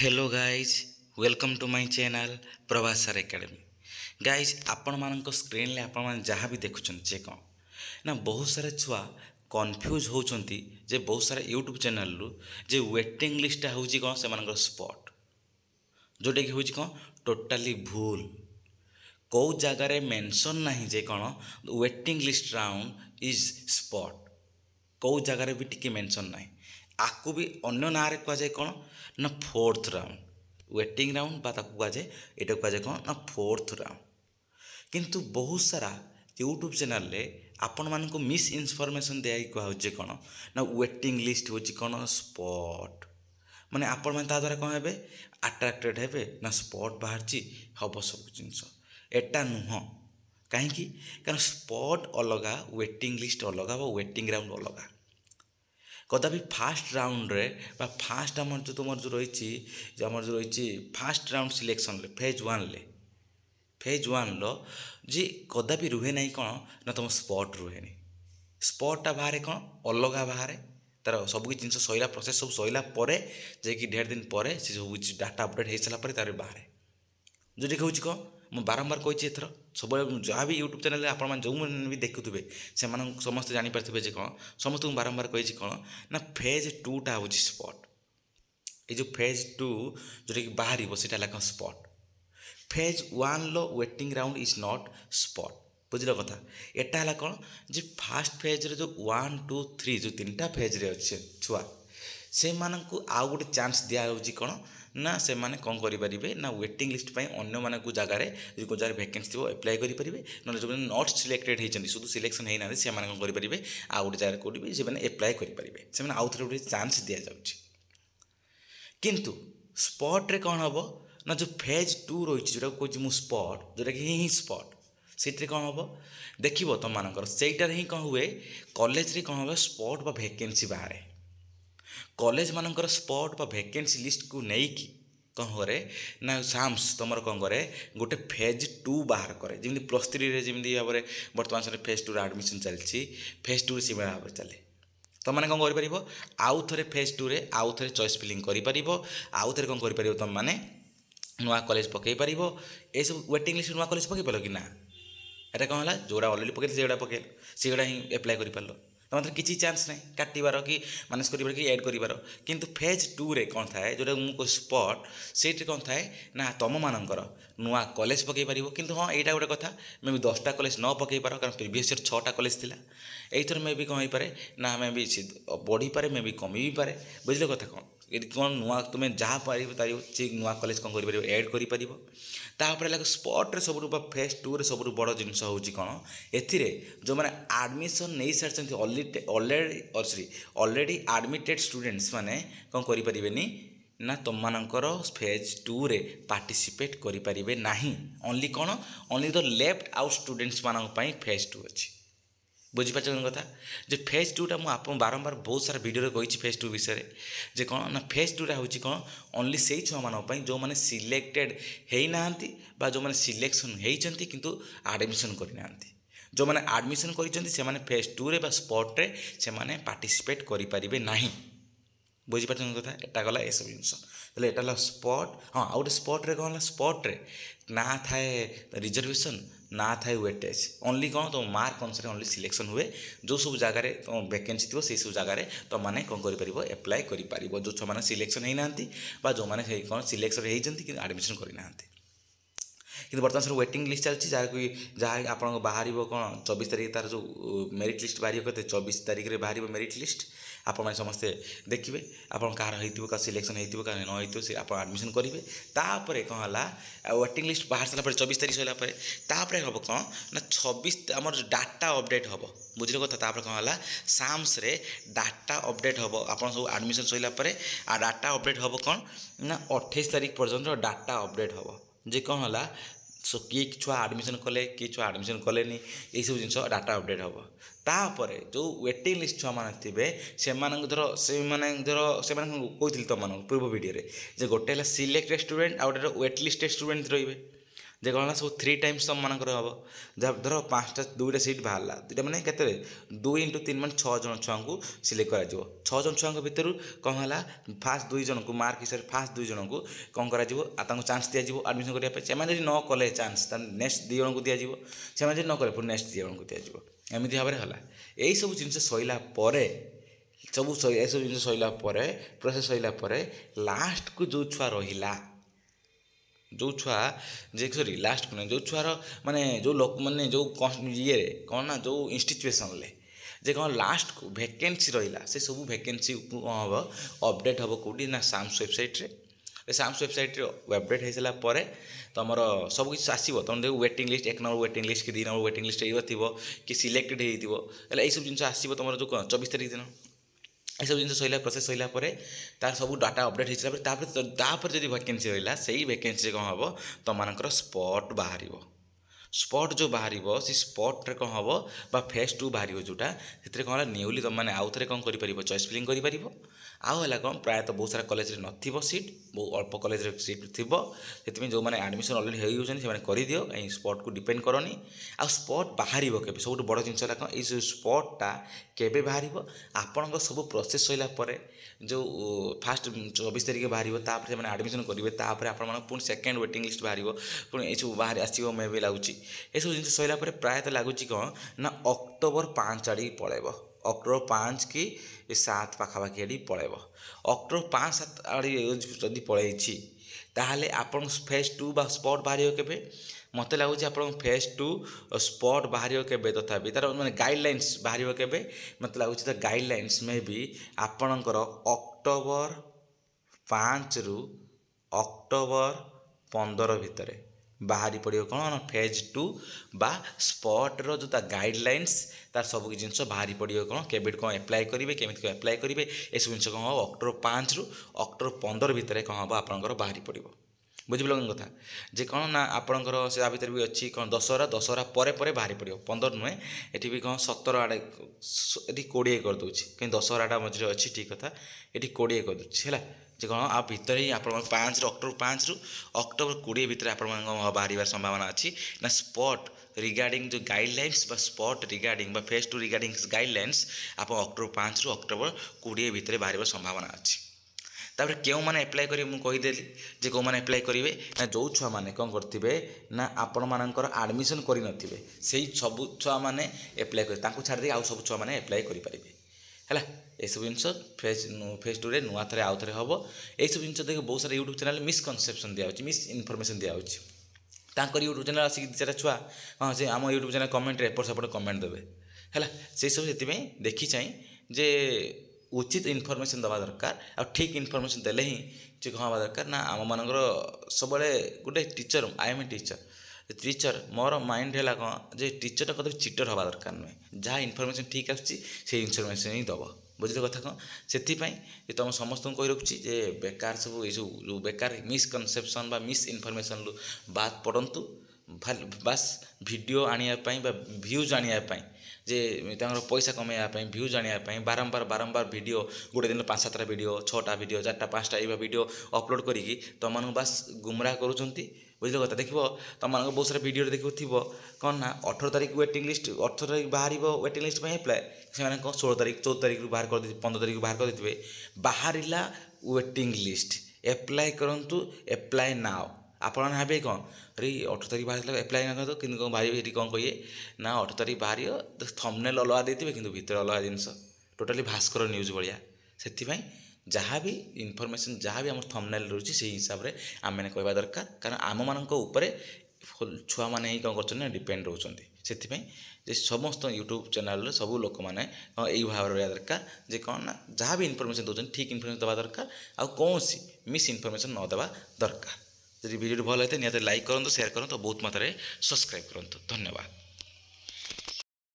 Hello guys welcome to my channel Prabhas sir academy. Guys आपण मान screen ले आपण मान जहाँ भी देखुं जे कौन ना बहुत सारा छुआ कन्फ्यूज होती जे बहुत सारा यूट्यूब चैनल रु जे वेटिंग लिस्टा हूँ कौन से स्पॉट जोटा कि हूँ कौन टोटाली भूल कौ जगार मेंशन नहीं जे कौन waiting list round is spot कौ जगार भी टिके मेंशन नहीं आकु भी अन्य ना कहुए कौन ना फोर्थ राउंड वेटिंग राउंड बा कहुए यहाँ कहुए कौन ना फोर्थ राउंड किंतु बहुत सारा यूट्यूब चैनल रे आपण मान मिस इनफॉरमेशन दिया कहुचे कौन ना वेटिंग लिस्ट हूँ कौन स्पॉट माने आपण मैंने द्वारा कौन हे अट्राक्टेड हे ना स्पॉट बाहर हम सब जिनस एटा नुह कहीं कारण स्पॉट अलगा वेटिंग लिस्ट अलग वेटिंग राउंड अलग कदापि फास्ट राउंड रे बा फास्ट आम जो तुम जो रही first round selection phase one लो जी कदापि रुहे ना कौन ना तुम स्पॉट रुहे स्पॉटा बाहर कौन अलग बाहर तार सब जिन सैला प्रोसेस सब सैला जाकि ढेर दिन पर से सब डाटा अपडेट हो सारापर तार बाहर जो हूँ कौन मुझे बारंबार कही एथर सब जहाँ भी यूट्यूब चैनल आप जो भी देखुवे से समस्त जापारे जे कौन समस्त बारंबार कही कौन ना फेज टूटा हूँ स्पॉट ये जो फेज टू जोटा कि बाहर से spot phase one low waiting round is not spot बुझल कथा एटा है कौन जे फास्ट फेज रे जो 1 2 3 जो 3टा फेज रे अच्छे छुआ से मानकु आउ गोटे चांस दिया होची कौन ना से माने कौन करें ना वेटिंग लिस्ट अन्य मान को जगार जो जगह वैकेंसी थी एप्लाय करेंगे ना जो नॉट सिलेक्टेड होती शुद्ध सिलेक्शन होना से कौन करेंगे आउ गोटे जगह कौटी से एप्लाय करेंगे से आउ थे गोटे चांस दि जाऊँगी किंतु स्पॉट रे कौन हम ना जो फेज टू रही जोटा कह मुझ स्पॉट जोटा कि ही स्पॉट से कौन हम देखो तुम मानकर सेटार ही कौन हुए कॉलेज रे कौन हम स्पॉट बा वैकेंसी बाहर कॉलेज मानकर स्पॉट बा वैकेंसी लिस्ट को लेकिन कौन करे ना साम्स तुम कौन करे गोटे फेज टू बाहर करे जमी प्लस थ्री जमी भाव में बर्तमान समय फेज टू एडमिशन चलती फेज टू से भाव में चले तुम मैंने कौन कर आउ थे फेज टू रे आउ थे चॉइस फिलिंग कर आउ थे कौन कर तुम मैंने नुआ कॉलेज पकई पार ये सब वेटिंग लिस्ट नुआ कॉलेज पकई पार कि ना एटा कौन है जोड़ा अलरेडी पकड़ से पकड़ से ही एप्लाय कर पार तो मतलब किसी चांस नहीं काटार कि माइनस कर एड कर किंतु फेज टू रे कौन थाए जोटा मुझे स्पॉट से कौन थाए ना तुम मानकर नुआ कॉलेज पकई पार किंतु हाँ यहाँ गोटे कथा मे भी 10टा कॉलेज न पकई पार कारण प्रिवियस ईयर 6टा कॉलेज थी एथर मे भी कौन हो पारे ना मे भी बढ़ी पारे मे भी कमी भी पारे बुझल कथा कौन यदि कौन नुआ तुम्हें जहाँ पार से नुआ कॉलेज कौन कर एड कर स्पॉट रे सब फेज टू रे सब बड़ जिनस हूँ कौन ए जो मैंने आडमिशन नहीं सारी ऑलरेडी एडमिटेड स्टूडेंट्स माने कौन करें ना तुम मानकर फेज टू रे पार्टिसिपेट करें ना ओनली कौन only the left out students मानी फेज टू अच्छी बुझीपार कथा जो फेज टूटा मुझे बारंबार बहुत सारा वीडियो कही फेज टू विषय जे कौन ना फेज टूटा हूँ कौन ओनली से छुआ मान जो मैंने सिलेक्टेड होना जो मैंने सिलेक्शन होती किंतु एडमिशन करना जो मैंने एडमिशन कर फेज टू रे स्पॉट रे से पार्टिसिपेट करें ना बुझीपार कथा एटा गला ये सब जिन एटा स्पॉट हाँ आउ गए स्पॉट रे कौन स्पॉट रे ना थाए रिजर्वेशन ना थाए वेटेज ओनली कौन तो मार्क अनुसार ओनली सिलेक्शन हुए जो सब जगार तुम वैकेंसी थी से सब जगार तुम मैंने कौन कर एप्लाय कर जो छुआ मैंने सिलेक्शन होना जो मैंने कौन सिलेक्शन होती कि एडमिशन करना कि बर्तमान सर वेटिंग लिस्ट चलती जहाँ आप बाहर कौन 24 तारीख तार जो मेरिट लिस्ट बाहर कहते 24 तारीख में बाहर मेरिट लिस्ट आप समस्ते देखिए आप कह सिलेक्शन होगा न से आप एडमिशन करेंगे तापर कौन है वेटिंग लिस्ट बाहर सारापर 24 तारीख सरला हम कौन ना 26 आम डाटा अपडेट हम बुझल कथा कौन है साम्स रे डाटा अपडेट हम आप सब एडमिशन सरलापर आ डाटा अपडेट हम कौन ना 28 तारीख पर्यंत डाटा अपडेट हम जे कौन है सो किए छुआ एडमिशन कले किए छुआ एडमिशन कले ये सब जिन डाटा अपडेट हम तापर जो वेटिंग लिस्ट छुआ मैंने थे से धर से कही तुम पूर्व वीडियो जे गोटे सिलेक्टेड स्टूडेंट आ गोटे वेट लिस्टेड स्टूडेंट रे जे कौन सब 3 टाइम्स तुम मानकर हम जहाँ धर 5टा 2टा सीट बाहर 2टा मैंने के 2 × 3 = 6 जन छुआ को सिलेक्ट कर 6 जन छुआ भितर कौन है फास्ट 2 जन को मार्क हिसाब से फास्ट 2 जन को कौन कर चान्स दिज्व आडमिशन करने से न कले चान्स नेक्स्ट 2 जन को दिज्व से न कले पुणी नेक्स्ट 2 जन को दिज्व एमती भाव में है यही सब जिन सैला सब सब जिन सैला प्रोसेस सैला लास्ट को जो छुआ रहा जो छुआ जे सॉरी लास्ट को नहीं जो छुआर माने जो लोक मैंने जो ये कौन ना जो इंस्टीट्यूशन जे कौन लास्ट को वैकेंसी रहा से सब वैकेंसी कौन हम अपडेट हम कौटी ना साम्स वेबसाइट रे साम्स वेबसाइट अपडेट हो सारापर तुम सब किसी आसो तुम देख waiting list 1 number waiting list कि 2 नंबर वेटिंग लिस्ट थी कि सिलेक्टेड होता है सब जिन आसो तुम जो 24 तारीख दिन ये सब जिन सैला प्रोसेस सैला तार सब डाटा अपडेट हो सारापर जब वैकेंसी रहा से वैकेंसी कौन हम तुम मानकर स्पॉट बाहर स्पॉट जो बाहर से स्पॉट कौन हम बा फेज 2 बाहर जोटा से कौन न्यूली तुम मैंने आउ थे कौन कर चॉइस फिलिंग कर आउ है कौन प्रायतः बहुत सारा कॉलेज न सीट बहुत अल्प कॉलेज सीट थी से जो मैंने आडमिशन अलरेडी होती कर दियो कहीं स्पॉट को डिपेंड करनी आ स्पॉट बाहर के सब बड़ जिनस कौन ये स्पॉटा केबे बाहर आपण सब प्रोसेस सैला जो फास्ट 24 तारीख बाहर तापर से आडमिशन करेंगे तापर आप पुणी सेकेंड वेटिंग लिस्ट बाहर पुणी ये बाहर आसो मे भी लगुच ये सब जिन सैला प्रायतः लगुच कौन ना अक्टोबर 5 आड़ पलैब अक्टोबर 5 कि 7 पाखापाखि आड़ पलैब अक्टोबर 5-7 आड़ जदि पलैछि ताहले आपण फेज 2 बा स्पॉट बाहर के मत लगुच आप फेज 2 स्पॉट बाहर के तथापि तार मैंने गाइडलाइंस बाहर के मत लगुच गाइडलाइंस में भी आपणकर अक्टोबर 5 रु अक्टोबर 15 भितर बाहरी पड़ो कौन फेज 2 बा स्पॉट रो जो गाइडलाइंस तार सब जिन बाहरी पड़ो कौन केबे कौन एप्लाय करेंगे केमी एप्लाय करेंगे ये सब जिन कौन हम अक्टोबर 5 रु अक्टोबर 15 भितर कौन हम आपंकर बाहरी पड़ो बुझिल कथा जे कौन ना आपंकर से भितर भी अच्छी कौन दशहरा पर बाहरी पड़ो 15 नुहे ये भी कौन 17 आड़े ये 20 करदे कहीं दशहराटा मझे अच्छी ठीक कथा ये 20 करदे है जे कौन आ भितर ही आप 5 अक्टोबर 5 रु अक्टोबर 20 भितर आप बाहर संभावना अच्छी ना स्पॉट रिगार्डिंग जो गाइडलाइंस बा स्पॉट रिगार्डिंग बा फेज 2 रिगार्डिंग गाइडलाइंस आप अक्टोबर 5 रु अक्टोबर 20 भितर बाहर संभावना अच्छी तापर क्यों मैंने एप्लाय करेंगे मुझे कहीदेली जे कौ मैंने एप्लाय करेंगे ना जो छुआ मैंने कौन करते ना आपण मानकर आडमिशन करें से सब छुआ मैंने एप्लाय कर छाड़ी आउ सब छुआ मैंने एप्लाय करेंगे है ये सब जिन फेज 2 नुआ थे आउ थे हम ये सब जिन देख बहुत सारा यूट्यूब चैनल मिसकनसेप्शन दिखाई मिस इनफर्मेशन दिखाई यूट्यूब चैनल आसिक चार छुआ हाँ से आम यूट्यूब चैनल कमेंट एपट सेपट कमेंट देवे है से सब से देखी चाहिए जे उचित इनफर्मेशन देवा दरकार आ ठीक इनफर्मेशन देले ही जे कौन हवा दरकार ना आम मान सब गोटे teacher I am a teacher मोर माइंड है कौन जे टीचर कदम चिटर हवा दरकार नुहे जहाँ इनफर्मेशन ठीक आसे इनफर्मेशन ही दब बुझे कथा कौन से तुम समस्त कही रखुची जे बेकार सब ये जो बेकार मिसकनसेप्शन बा मिस इनफर्मेशन बात पड़तु बास वीडियो आने भ्यूज आने जे पैसा कमाइवाई भ्यूज आने बारंबार वीडियो गोटे दिन 5-7टा वीडियो 6टा वीडियो 4टा 5टा ये वीडियो अपलोड करी तुम बास गुमराह करुँच बुझल कथा देख तुम बहुत सारा वीडियो देखो थी कौन ना 18 तारीख वेटिंग लिस्ट 18 तारीख बाहर वेटिंग लिस्ट में एप्लाय से कौन 16 तारीख 14 तारीख बाहर कर 15 तारीख बाहर कर देते बाहर वेटिंग लिस्ट एप्लाय करूँ एप्लाय नाउ आप भावे कौन अरे 18 तारीख बाहर एप्लाय ना कर कि कौन भाई ये कौन कहिए ना 18 तारीख बाहर थंबनेल अलग देते कि भितर अलग जिनस टोटाली भास्कर न्यूज भाया से जहाँ भी इनफर्मेशन जहाँ भी आम थंबनेल रही से हिसाब से आम मैंने कहवा दरकार कारण आम मान छुआ मैंने ही कौन कर डिपेंड रोचे से समस्त यूट्यूब चैनल सब लोक मैंने यही भाव रहा दरकार जे कौन ना जहाँ भी इनफर्मेशन दौरान ठीक इनफर्मेशन देवा दरकार आ कौन मिस इनफर्मेशन न देवा दरकार जब वीडियो भल होता है निहत लाइक करूँ शेयर करूँ बहुत मात्रा सब्सक्राइब करूँ धन्यवाद।